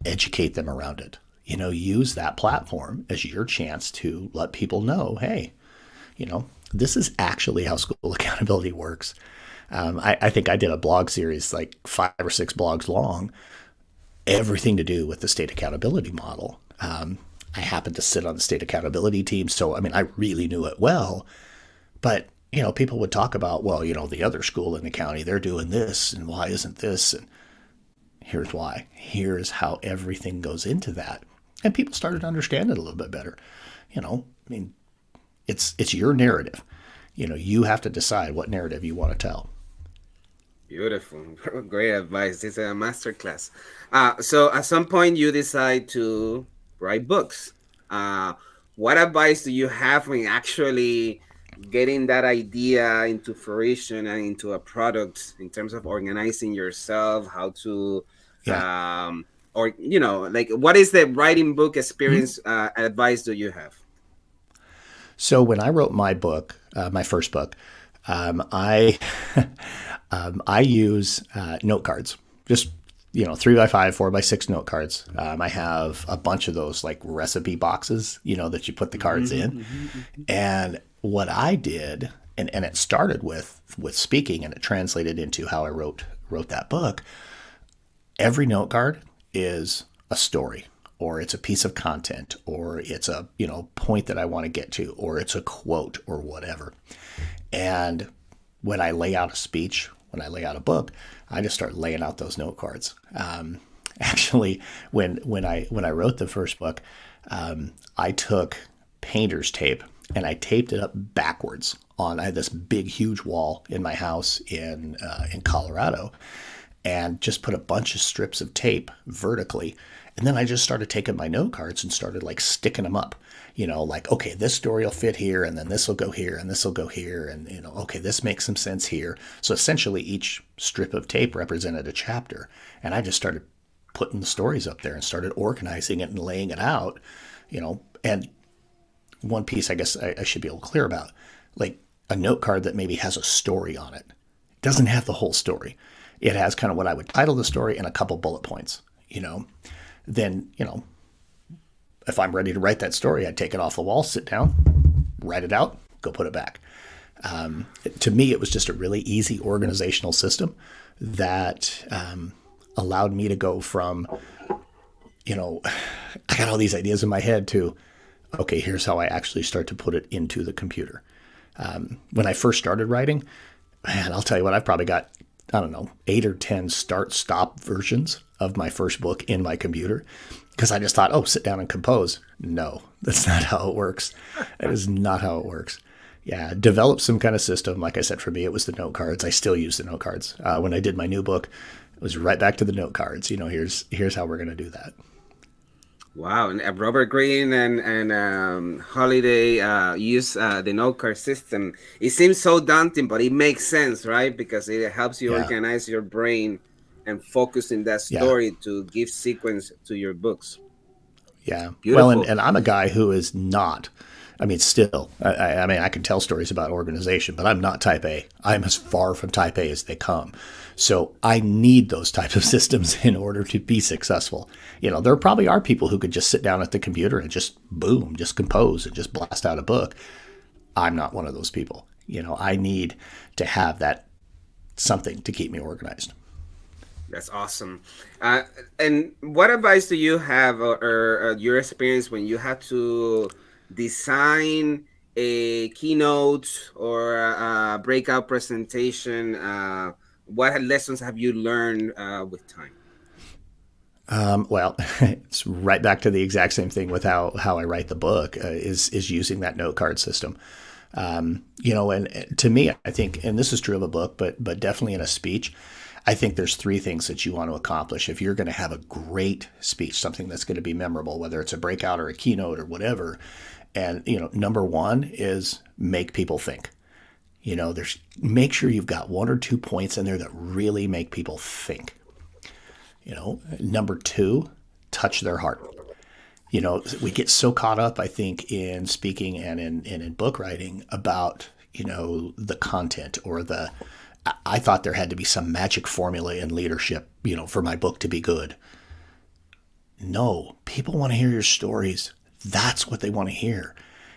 educate them around it. Use that platform as your chance to let people know, hey, this is actually how school accountability works. I think I did a blog series, like 5 or 6 blogs long, everything to do with the state accountability model. I happened to sit on the state accountability team, so I really knew it well. But people would talk about, well, the other school in the county, they're doing this, and why isn't this? And here's why. Here's how everything goes into that. And people started to understand it a little bit better. I mean, it's your narrative. You have to decide what narrative you want to tell. Beautiful. Great advice. This is a masterclass. So at some point you decide to write books. Uh, what advice do you have when actually getting that idea into fruition and into a product in terms of organizing yourself, how to, Yeah. or, like what is the writing book Mhm. experience advice do you have? So when I wrote my book, my first book, I I use note cards, just 3x5, 4x6 note cards. I have a bunch of those like recipe boxes, that you put the cards Mm-hmm, in. mm-hmm. And what I did, and it started with speaking, and it translated into how I wrote that book. Every note card is a story, or it's a piece of content, or it's a point that I want to get to, or it's a quote or whatever. And when I lay out a speech, when I lay out a book, I just start laying out those note cards. Actually, when I wrote the first book, I took painter's tape and I taped it up backwards I had this big, huge wall in my house in Colorado, and just put a bunch of strips of tape vertically. And then I just started taking my note cards and started like sticking them up, like, okay, this story will fit here, and then this will go here, and this will go here. And, okay, this makes some sense here. So essentially each strip of tape represented a chapter. And I just started putting the stories up there and started organizing it and laying it out, and one piece I guess I should be able to clear about, like a note card that maybe has a story on it. It doesn't have the whole story. It has kind of what I would title the story and a couple bullet points, Then, if I'm ready to write that story, I'd take it off the wall, sit down, write it out, go put it back. To me, it was just a really easy organizational system that allowed me to go from, I got all these ideas in my head to, okay, here's how I actually start to put it into the computer. When I first started writing, man, I'll tell you what, I've probably got, I don't know, 8 or 10 start-stop versions of my first book in my computer, because I just thought, oh, sit down and compose. No, that's not how it works. That is not how it works. Yeah, develop some kind of system. Like I said, for me, it was the note cards. I still use the note cards. When I did my new book, it was right back to the note cards. Here's how we're going to do that. Wow, and Robert Greene and Holiday use the note card system. It seems so daunting, but it makes sense, right? Because it helps you Yeah. organize your brain and focus in that Yeah. story to give sequence to your books. Yeah. Beautiful. Well, and I'm a guy who is not, I mean, still, I mean, I can tell stories about organization, but I'm not type A. I'm as far from type A as they come. So I need those types of systems in order to be successful. There probably are people who could just sit down at the computer and just boom, just compose and just blast out a book. I'm not one of those people. I need to have that something to keep me organized. That's awesome. And what advice do you have, or your experience when you have to design a keynote or a breakout presentation? What lessons have you learned with time? Well, it's right back to the exact same thing with how I write the book, is using that note card system. And to me, I think, and this is true of a book, but definitely in a speech, I think there's 3 things that you want to accomplish if you're going to have a great speech, something that's going to be memorable, whether it's a breakout or a keynote or whatever. And, number 1 is make people think. Make sure you've got 1 or 2 points in there that really make people think. Number 2, touch their heart. We get so caught up, I think, in speaking and in book writing about, the content or I thought there had to be some magic formula in leadership, for my book to be good. No, people want to hear your stories. That's what they want to hear.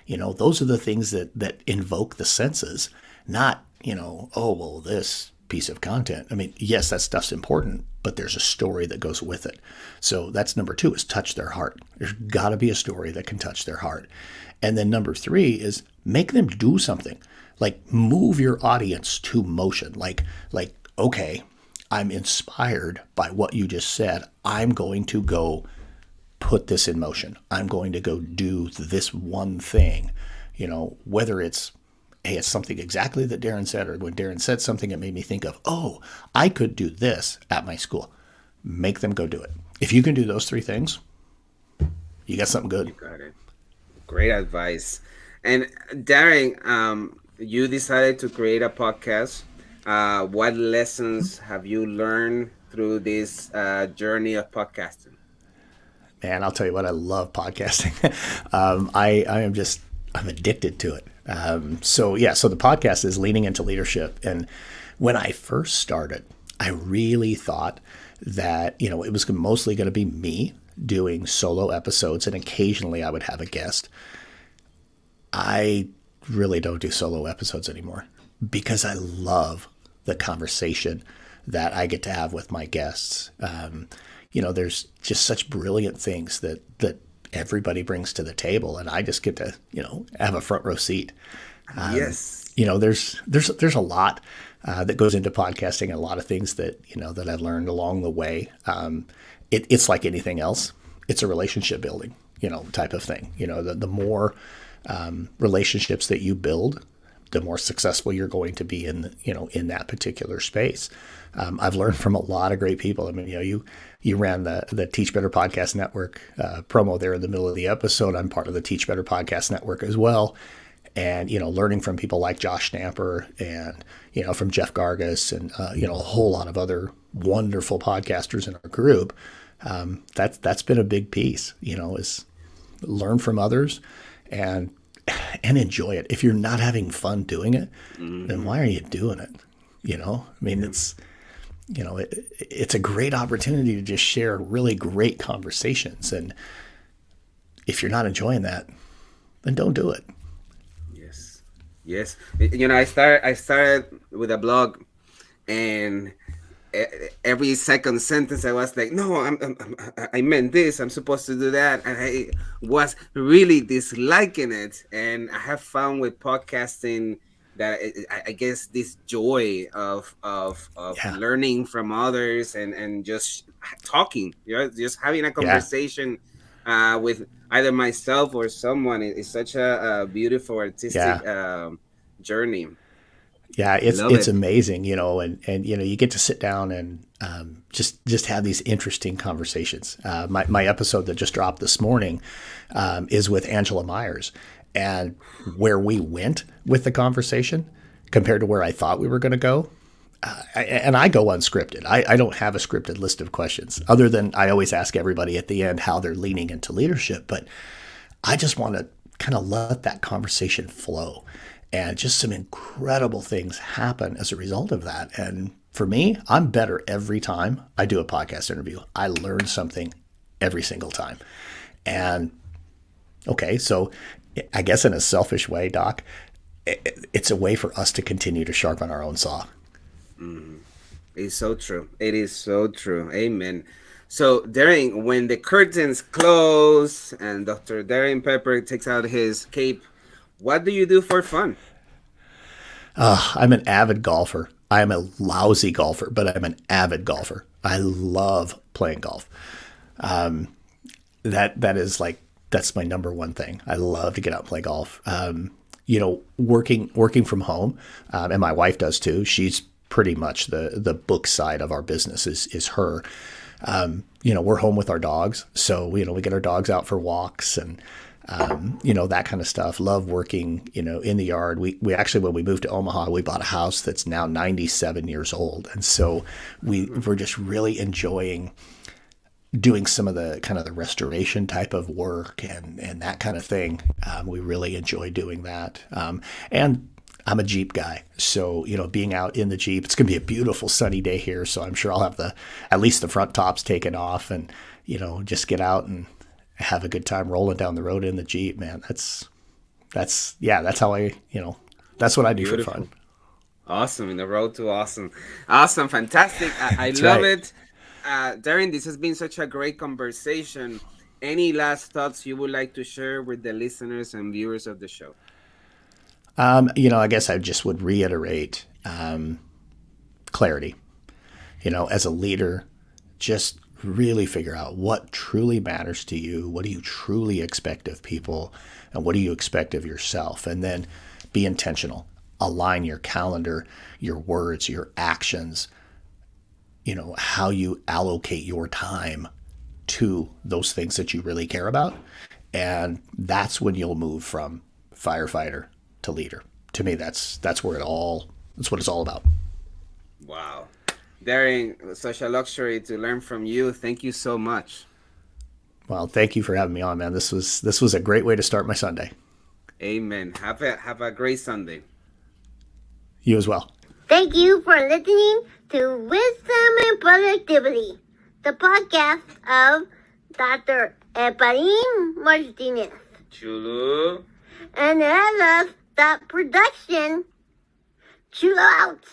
Those are the things that invoke the senses, not, oh, well, this piece of content. I mean, yes, that stuff's important, but there's a story that goes with it. So that's number 2, is touch their heart. There's got to be a story that can touch their heart. And then number 3 is make them do something. Like, move your audience to motion. Like, okay, I'm inspired by what you just said. I'm going to go put this in motion. I'm going to go do this one thing, whether it's, hey, it's something exactly that Darrin said, or when Darrin said something, it made me think of, oh, I could do this at my school. Make them go do it. If you can do those three things, you got something good. You got it. Great advice. And Darrin, you decided to create a podcast. What lessons have you learned through this journey of podcasting? Man, I'll tell you what, I love podcasting. I'm addicted to it. So the podcast is Leaning into Leadership. And when I first started, I really thought that, it was mostly going to be me doing solo episodes, and occasionally I would have a guest. I really don't do solo episodes anymore because I love the conversation that I get to have with my guests. There's just such brilliant things that everybody brings to the table, and I just get to, have a front row seat. Yes. There's a lot that goes into podcasting, and a lot of things that, that I've learned along the way. It's like anything else. It's a relationship building, type of thing. The more relationships that you build, the more successful you're going to be in that particular space. I've learned from a lot of great people. I mean, you ran the Teach Better Podcast Network promo there in the middle of the episode. I'm part of the Teach Better Podcast Network as well. And, learning from people like Josh Stamper and, from Jeff Gargas and, a whole lot of other wonderful podcasters in our group. That's been a big piece, is learn from others and enjoy it. If you're not having fun doing it, then why are you doing it? It's a great opportunity to just share really great conversations. And if you're not enjoying that, then don't do it. Yes. I started with a blog, and every second sentence I was like, no, I meant this. I'm supposed to do that, and I was really disliking it. And I have found with podcasting that I guess this joy of learning from others and just talking, just having a conversation with either myself or someone is such a beautiful artistic journey. Yeah, it's amazing, and you get to sit down and just have these interesting conversations. My episode that just dropped this morning is with Angela Myers, and where we went with the conversation compared to where I thought we were going to go. And I go unscripted. I don't have a scripted list of questions other than I always ask everybody at the end how they're leaning into leadership. But I just want to kind of let that conversation flow, and just some incredible things happen as a result of that. And for me, I'm better every time I do a podcast interview. I learn something every single time. And okay, so I guess in a selfish way, Doc, it's a way for us to continue to sharpen our own saw. It's so true. It is so true. Amen. So, Darrin, when the curtains close and Dr. Darrin Peppard takes out his cape, what do you do for fun? I'm an avid golfer. I'm a lousy golfer, but I'm an avid golfer. I love playing golf. That's my number one thing. I love to get out and play golf. Working from home, and my wife does too. She's pretty much the book side of our business is her. We're home with our dogs. So, we get our dogs out for walks and, that kind of stuff. Love working, in the yard. We actually, when we moved to Omaha, we bought a house that's now 97 years old. And so we're just really enjoying doing some of the kind of the restoration type of work and that kind of thing. We really enjoy doing that. And I'm a Jeep guy. So, being out in the Jeep, it's going to be a beautiful sunny day here. So I'm sure I'll have at least the front tops taken off and, just get out and have a good time rolling down the road in the Jeep, man. That's how that's what I do for fun. Awesome. In the road to awesome. Awesome. Fantastic. I love it. Darrin, this has been such a great conversation. Any last thoughts you would like to share with the listeners and viewers of the show? I guess I just would reiterate clarity. As a leader, just Really figure out what truly matters to you. What do you truly expect of people? And what do you expect of yourself? And then be intentional. Align your calendar, your words, your actions, how you allocate your time to those things that you really care about. And that's when you'll move from firefighter to leader. To me, that's what it's all about. Wow. Darrin, such a luxury to learn from you. Thank you so much. Well, thank you for having me on, man. This was a great way to start my Sunday. Amen. Have a great Sunday. You as well. Thank you for listening to Wisdom and Productivity, the podcast of Dr. Efraín Martinez. Chulo. And LS.production. Chill out.